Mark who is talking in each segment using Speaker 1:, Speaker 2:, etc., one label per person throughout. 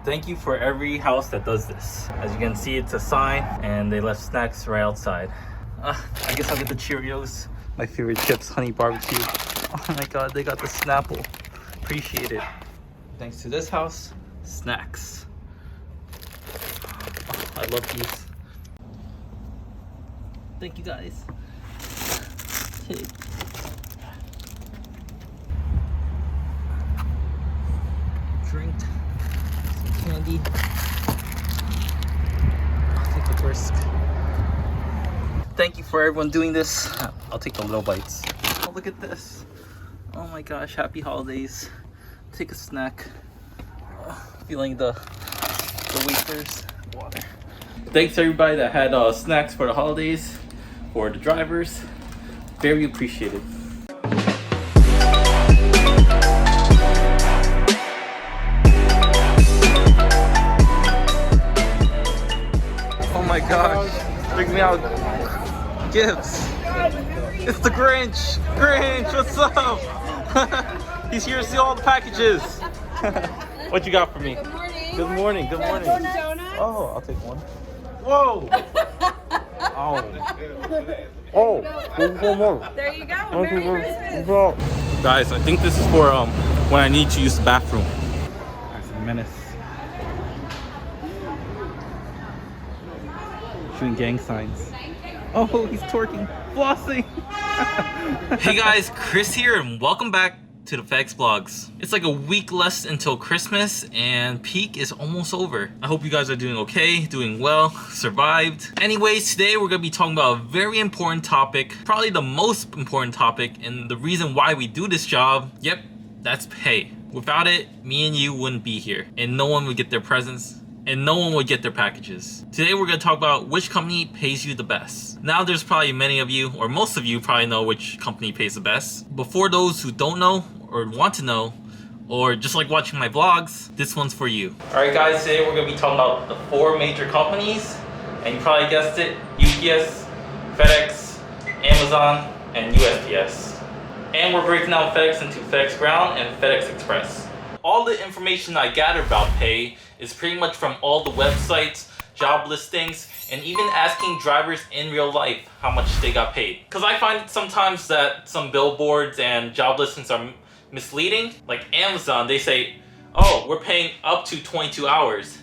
Speaker 1: Thank you for every house that does this. As you can see, it's a sign and they left snacks right outside. I guess I'll get the Cheerios. My favorite chips, honey barbecue. Oh my god, they got the Snapple. Appreciate it. Thanks to this house, snacks. Oh, I love these. Thank you guys. Okay. Drink. Candy. I'll take the brisk. Thank you for everyone doing this. I'll take the little bites. Oh, look at this. Oh my gosh, happy holidays. Take a snack. Feeling the wafers. Water. Thanks to everybody that had snacks for the holidays. For the drivers. Very appreciated. Oh my gosh, bring me out gifts. It's the Grinch. Grinch, what's up? He's here to see all the packages. What you got for me?
Speaker 2: Good morning.
Speaker 1: Good morning, good morning.
Speaker 2: Donuts.
Speaker 1: Oh, I'll take one. Whoa. Oh.
Speaker 2: There you go. Merry Christmas.
Speaker 1: Guys, I think this is for when I need to use the bathroom. That's a menace. Shooting gang signs. Oh, he's twerking, flossing. Hey guys, Chris here, and welcome back to the FedEx Vlogs. It's like a week less until Christmas, and peak is almost over. I hope you guys are doing okay, doing well, survived. Anyways, today we're gonna be talking about a very important topic, probably the most important topic, and the reason why we do this job. Yep, that's pay. Without it, me and you wouldn't be here, and no one would get their presents, and no one would get their packages. Today we're going to talk about which company pays you the best. Now there's probably many of you, or most of you probably know which company pays the best. But for those who don't know, or want to know, or just like watching my vlogs, this one's for you. Alright guys, today we're going to be talking about the 4 major companies, and you probably guessed it, UPS, FedEx, Amazon, and USPS. And we're breaking down FedEx into FedEx Ground and FedEx Express. All the information I gathered about pay is pretty much from all the websites, job listings, and even asking drivers in real life how much they got paid. Because I find sometimes that some billboards and job listings are misleading. Like Amazon, they say, oh, we're paying up to 22 hours.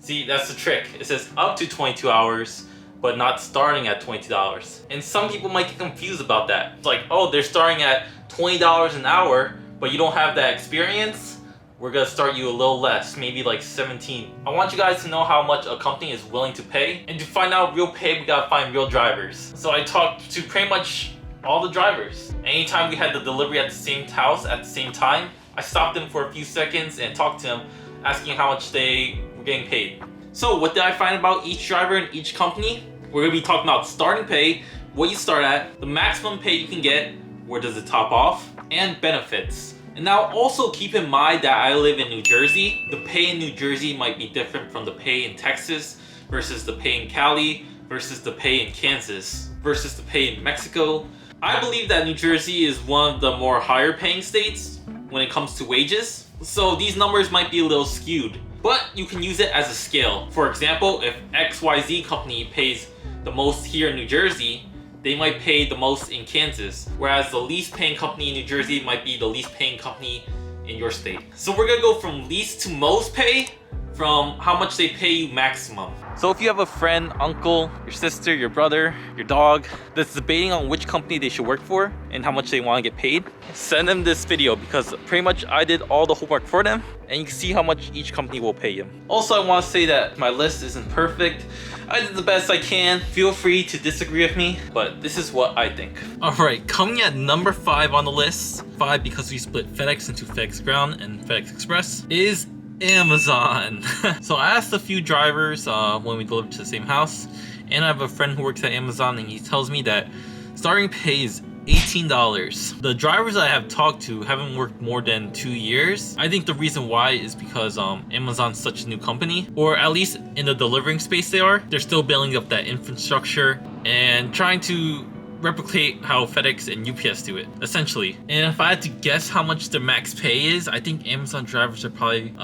Speaker 1: See, that's the trick. It says up to 22 hours, but not starting at $20. And some people might get confused about that. It's like, oh, they're starting at $20 an hour, but you don't have that experience. We're gonna start you a little less, maybe like 17. I want you guys to know how much a company is willing to pay. And to find out real pay, we gotta find real drivers. So I talked to pretty much all the drivers. Anytime we had the delivery at the same house at the same time, I stopped them for a few seconds and talked to them, asking how much they were getting paid. So what did I find about each driver in each company? We're gonna be talking about starting pay, what you start at, the maximum pay you can get, where does it top off, and benefits. And now also keep in mind that I live in New Jersey. The pay in New Jersey might be different from the pay in Texas versus the pay in Cali versus the pay in Kansas versus the pay in Mexico. I believe that New Jersey is one of the more higher paying states when it comes to wages. So these numbers might be a little skewed, but you can use it as a scale. For example, if XYZ company pays the most here in New Jersey, they might pay the most in Kansas, whereas the least paying company in New Jersey might be the least paying company in your state. So we're gonna go from least to most pay, from how much they pay you maximum. So if you have a friend, uncle, your sister, your brother, your dog that's debating on which company they should work for and how much they want to get paid, send them this video, because pretty much I did all the homework for them and you can see how much each company will pay you. Also, I want to say that my list isn't perfect. I did the best I can. Feel free to disagree with me, but this is what I think. Alright, coming at number 5 on the list, 5 because we split FedEx into FedEx Ground and FedEx Express, is Amazon. So I asked a few drivers when we delivered to the same house, and I have a friend who works at Amazon, and he tells me that starting pay is $18. The drivers I have talked to haven't worked more than 2 years. I think the reason why is because Amazon's such a new company, or at least in the delivering space they are. They're still building up that infrastructure and trying to replicate how FedEx and UPS do it, essentially. And if I had to guess how much their max pay is, I think Amazon drivers are probably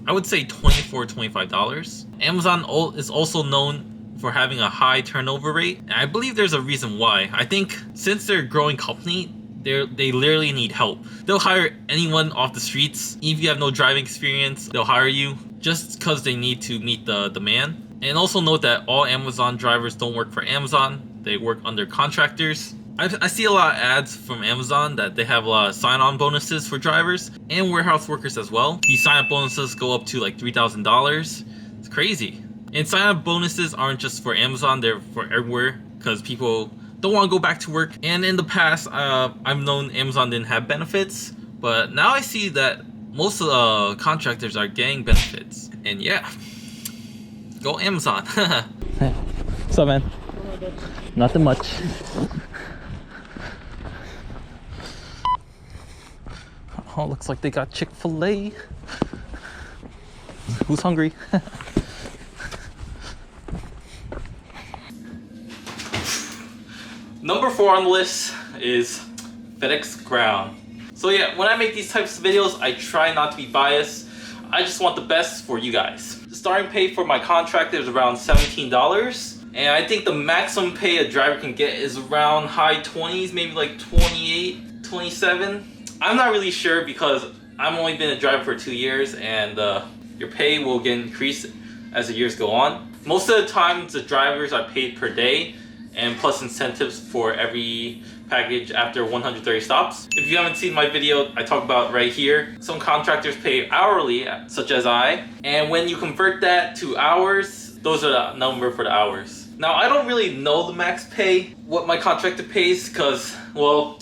Speaker 1: I would say $24, $25. Amazon is also known for having a high turnover rate, and I believe there's a reason why. I think since they're a growing company, they literally need help. They'll hire anyone off the streets. If you have no driving experience, they'll hire you just because they need to meet the demand. And also note that all Amazon drivers don't work for Amazon. They work under contractors. I see a lot of ads from Amazon that they have a lot of sign-on bonuses for drivers and warehouse workers as well. These sign-up bonuses go up to like $3,000. It's crazy. And sign-up bonuses aren't just for Amazon, they're for everywhere because people don't want to go back to work. And in the past, I've known Amazon didn't have benefits, but now I see that most of the contractors are getting benefits. And yeah, go Amazon. What's up, man? Nothing much. Oh, looks like they got Chick-fil-A. Who's hungry? Number 4 on the list is FedEx Ground. So yeah, when I make these types of videos, I try not to be biased. I just want the best for you guys. The starting pay for my contractor is around $17. And I think the maximum pay a driver can get is around high 20s, maybe like 28, 27. I'm not really sure because I've only been a driver for 2 years, and your pay will get increased as the years go on. Most of the time, the drivers are paid per day and plus incentives for every package after 130 stops. If you haven't seen my video, I talk about right here. Some contractors pay hourly, such as I, and when you convert that to hours, those are the number for the hours. Now, I don't really know the max pay, what my contractor pays, because, well,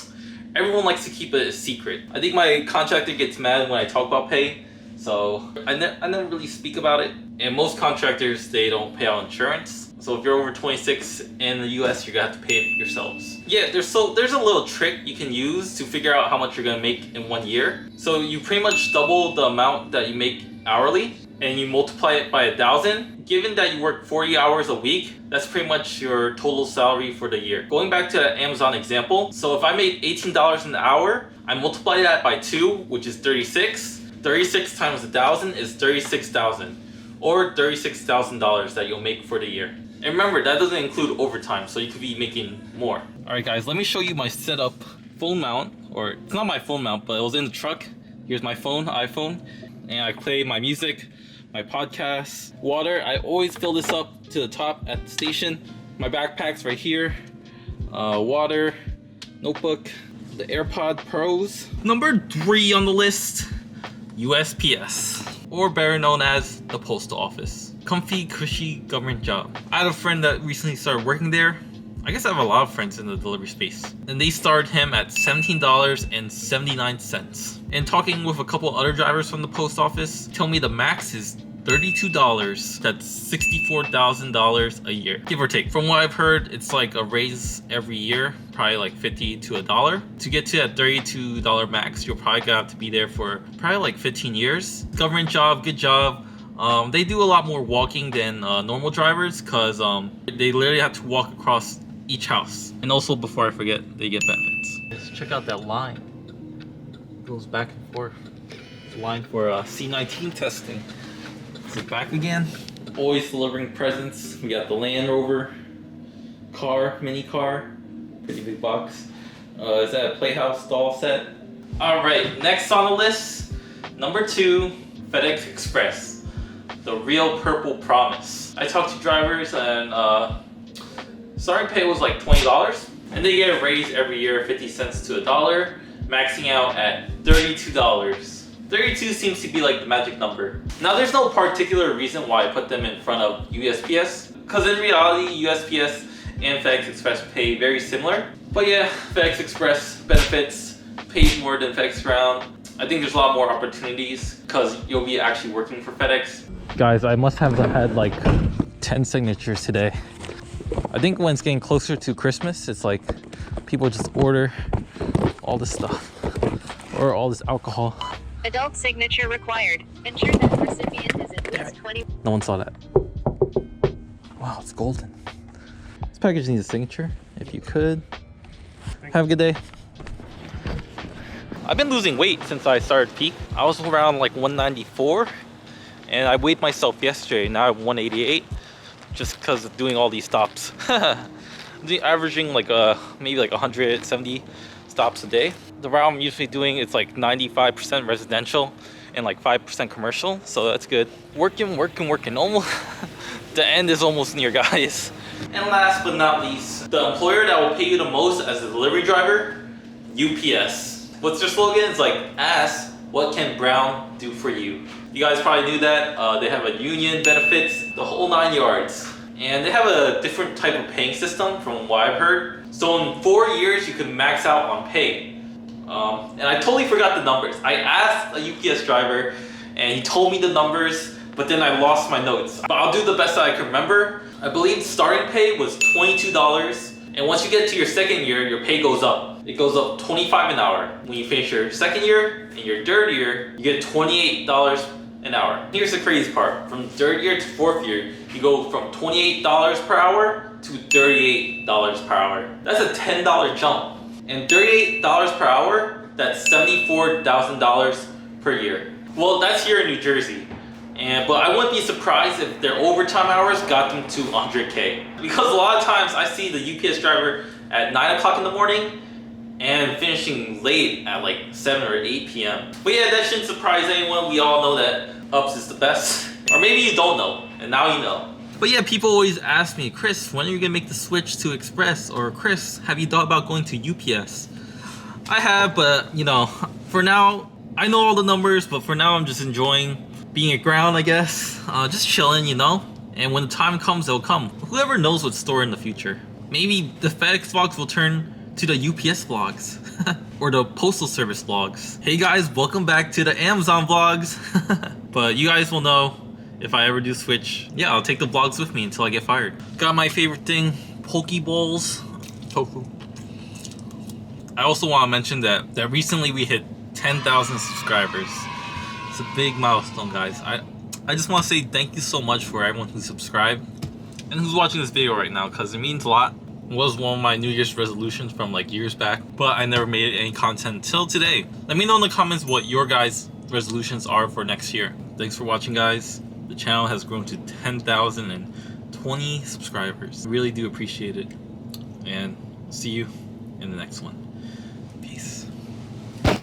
Speaker 1: everyone likes to keep it a secret. I think my contractor gets mad when I talk about pay, so I never really speak about it. And most contractors, they don't pay out insurance. So if you're over 26 in the US, you're gonna have to pay it yourselves. Yeah, there's a little trick you can use to figure out how much you're gonna make in 1 year. So you pretty much double the amount that you make hourly and you multiply it by 1,000. Given that you work 40 hours a week, that's pretty much your total salary for the year. Going back to the Amazon example, so if I made $18 an hour, I multiply that by 2, which is 36. 36 times 1,000 is 36,000, or $36,000 that you'll make for the year. And remember, that doesn't include overtime, so you could be making more. Alright guys, let me show you my setup phone mount, or it's not my phone mount, but it was in the truck. Here's my phone, iPhone, and I play my music, my podcasts, water. I always fill this up to the top at the station. My backpack's right here, water, notebook, the AirPod Pros. Number 3 on the list, USPS, or better known as the Postal Office. Comfy, cushy government job. I had a friend that recently started working there. I guess I have a lot of friends in the delivery space. And they started him at $17.79. And talking with a couple other drivers from the post office, tell me the max is $32. That's $64,000 a year, give or take. From what I've heard, it's like a raise every year, probably like 50 to $1. To get to that $32 max, you're probably gonna have to be there for probably like 15 years. Government job, good job. They do a lot more walking than normal drivers because they literally have to walk across each house. And also, before I forget, they get benefits. Let's check out that line. It goes back and forth. It's a line for C19 testing. Is it back again? Always delivering presents. We got the Land Rover car, mini car, pretty big box. Is that a Playhouse doll set? All right, next on the list, number 2, FedEx Express. The real purple promise. I talked to drivers and starting pay was like $20, and they get a raise every year, 50 cents to $1, maxing out at $32. 32 seems to be like the magic number. Now there's no particular reason why I put them in front of USPS, because in reality USPS and FedEx Express pay very similar. But yeah, FedEx Express benefits, pays more than FedEx Ground. I think there's a lot more opportunities because you'll be actually working for FedEx. Guys, I must have had like 10 signatures today. I think when it's getting closer to Christmas, it's like people just order all this stuff or all this alcohol.
Speaker 3: Adult signature required. Ensure that the recipient is at least 20.
Speaker 1: No one saw that. Wow, it's golden. This package needs a signature, if you could. Have a good day. I've been losing weight since I started peak. I was around like 194. And I weighed myself yesterday, now I'm 188, just because of doing all these stops. Averaging like maybe like 170 stops a day. The route I'm usually doing is like 95% residential and like 5% commercial, so that's good. Working. Almost the end is almost near, guys. And last but not least, the employer that will pay you the most as a delivery driver, UPS. What's their slogan? It's like, ask, what can Brown do for you? You guys probably knew that. They have a union, benefits, the whole 9 yards. And they have a different type of paying system from what I've heard. So in 4 years, you can max out on pay. And I totally forgot the numbers. I asked a UPS driver and he told me the numbers, but then I lost my notes. But I'll do the best that I can remember. I believe starting pay was $22. And once you get to your second year, your pay goes up. It goes up $25 an hour. When you finish your second year and your third year, you get $28 an hour. Here's the crazy part. From third year to fourth year, you go from $28 per hour to $38 per hour. That's a $10 jump. And $38 per hour, that's $74,000 per year. Well, that's here in New Jersey. But I wouldn't be surprised if their overtime hours got them to 100K. Because a lot of times I see the UPS driver at 9 o'clock in the morning and finishing late at like 7 or 8 p.m. But yeah, that shouldn't surprise anyone. We all know that Ups is the best. Or maybe you don't know, and now you know. But yeah, people always ask me, Chris, when are you gonna make the switch to Express? Or Chris, have you thought about going to UPS? I have, but you know, for now, I know all the numbers, but for now I'm just enjoying being at ground, I guess. Just chilling, you know? And when the time comes, it'll come. Whoever knows what's store in the future. Maybe the FedEx vlogs will turn to the UPS vlogs. Or the Postal Service vlogs. Hey guys, welcome back to the Amazon vlogs. But you guys will know if I ever do switch. Yeah, I'll take the vlogs with me until I get fired. Got my favorite thing, poke bowls, tofu. I also want to mention that recently we hit 10,000 subscribers. It's a big milestone, guys. I just want to say thank you so much for everyone who subscribed and who's watching this video right now, because it means a lot. It was one of my New Year's resolutions from like years back, but I never made any content till today. Let me know in the comments what your guys' resolutions are for next year. Thanks for watching, guys. The channel has grown to 10,020 subscribers. Really do appreciate it. And see you in the next one.